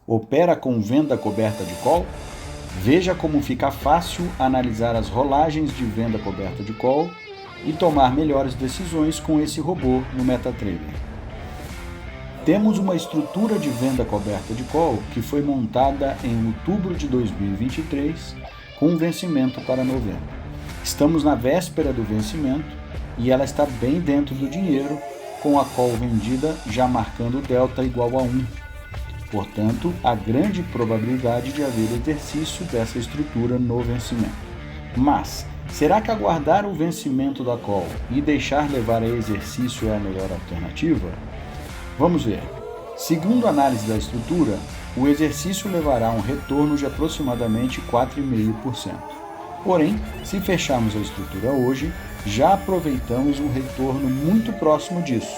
Opera com venda coberta de call? Veja como fica fácil analisar as rolagens de venda coberta de call e tomar melhores decisões com esse robô no MetaTrader. Temos uma estrutura de venda coberta de call que foi montada em outubro de 2023 com vencimento para novembro. Estamos na véspera do vencimento e ela está bem dentro do dinheiro, com a call vendida já marcando delta igual a 1. Portanto, há grande probabilidade de haver exercício dessa estrutura no vencimento. Mas, será que aguardar o vencimento da call e deixar levar a exercício é a melhor alternativa? Vamos ver. Segundo a análise da estrutura, o exercício levará um retorno de aproximadamente 4,5%. Porém, se fecharmos a estrutura hoje, já aproveitamos um retorno muito próximo disso,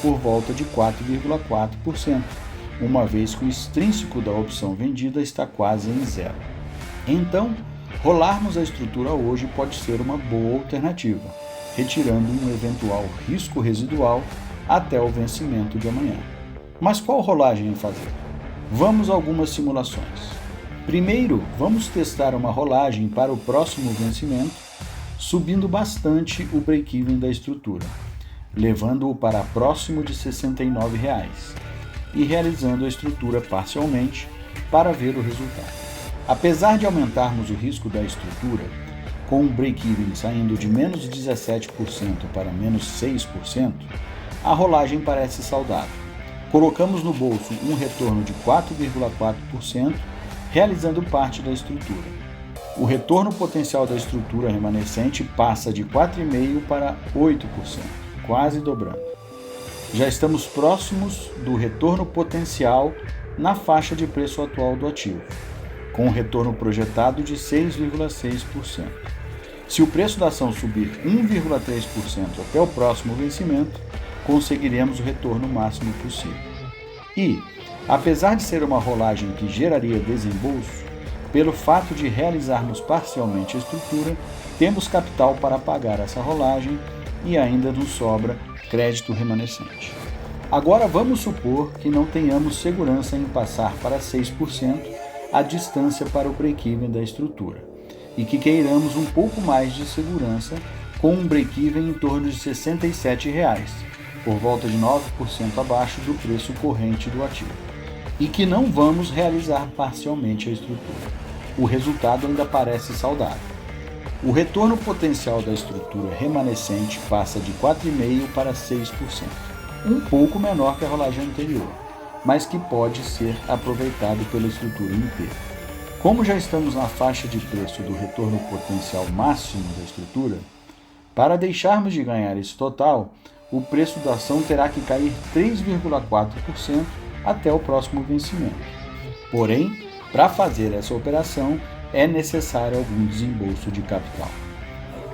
por volta de 4,4%. Uma vez que o extrínseco da opção vendida está quase em zero. Então, rolarmos a estrutura hoje pode ser uma boa alternativa, retirando um eventual risco residual até o vencimento de amanhã. Mas qual rolagem fazer? Vamos a algumas simulações. Primeiro, vamos testar uma rolagem para o próximo vencimento, subindo bastante o break-even da estrutura, levando-o para próximo de R$ 69,00. E realizando a estrutura parcialmente para ver o resultado. Apesar de aumentarmos o risco da estrutura, com o break-even saindo de menos 17% para menos 6%, a rolagem parece saudável. Colocamos no bolso um retorno de 4,4%, realizando parte da estrutura. O retorno potencial da estrutura remanescente passa de 4,5% para 8%, quase dobrando. Já estamos próximos do retorno potencial na faixa de preço atual do ativo, com um retorno projetado de 6,6%. Se o preço da ação subir 1,3% até o próximo vencimento, conseguiremos o retorno máximo possível. E, apesar de ser uma rolagem que geraria desembolso, pelo fato de realizarmos parcialmente a estrutura, temos capital para pagar essa rolagem e ainda nos sobra crédito remanescente. Agora vamos supor que não tenhamos segurança em passar para 6% a distância para o break-even da estrutura e que queiramos um pouco mais de segurança com um break-even em torno de R$ 67,00, por volta de 9% abaixo do preço corrente do ativo, e que não vamos realizar parcialmente a estrutura. O resultado ainda parece saudável. O retorno potencial da estrutura remanescente passa de 4,5% para 6%, um pouco menor que a rolagem anterior, mas que pode ser aproveitado pela estrutura inteira. Como já estamos na faixa de preço do retorno potencial máximo da estrutura, para deixarmos de ganhar esse total, o preço da ação terá que cair 3,4% até o próximo vencimento. Porém, para fazer essa operação, é necessário algum desembolso de capital.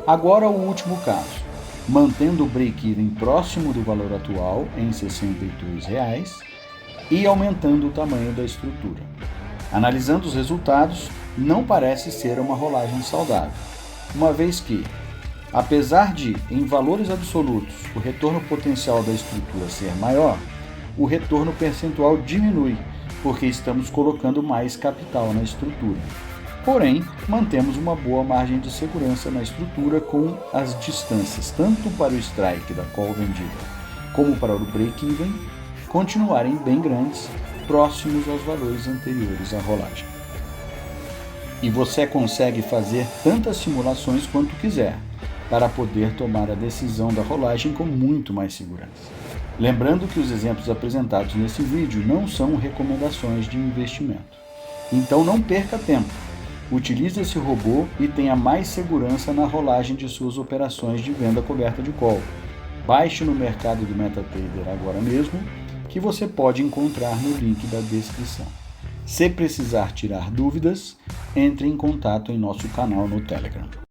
Agora o último caso, mantendo o break-even próximo do valor atual em R$ 62,00 e aumentando o tamanho da estrutura. Analisando os resultados, não parece ser uma rolagem saudável, uma vez que, apesar de, em valores absolutos, o retorno potencial da estrutura ser maior, o retorno percentual diminui, porque estamos colocando mais capital na estrutura. Porém, mantemos uma boa margem de segurança na estrutura com as distâncias, tanto para o strike da call vendida, como para o break-even, continuarem bem grandes, próximos aos valores anteriores à rolagem. E você consegue fazer tantas simulações quanto quiser, para poder tomar a decisão da rolagem com muito mais segurança. Lembrando que os exemplos apresentados nesse vídeo não são recomendações de investimento. Então não perca tempo. Utilize esse robô e tenha mais segurança na rolagem de suas operações de venda coberta de call. Baixe no mercado do MetaTrader agora mesmo, que você pode encontrar no link da descrição. Se precisar tirar dúvidas, entre em contato em nosso canal no Telegram.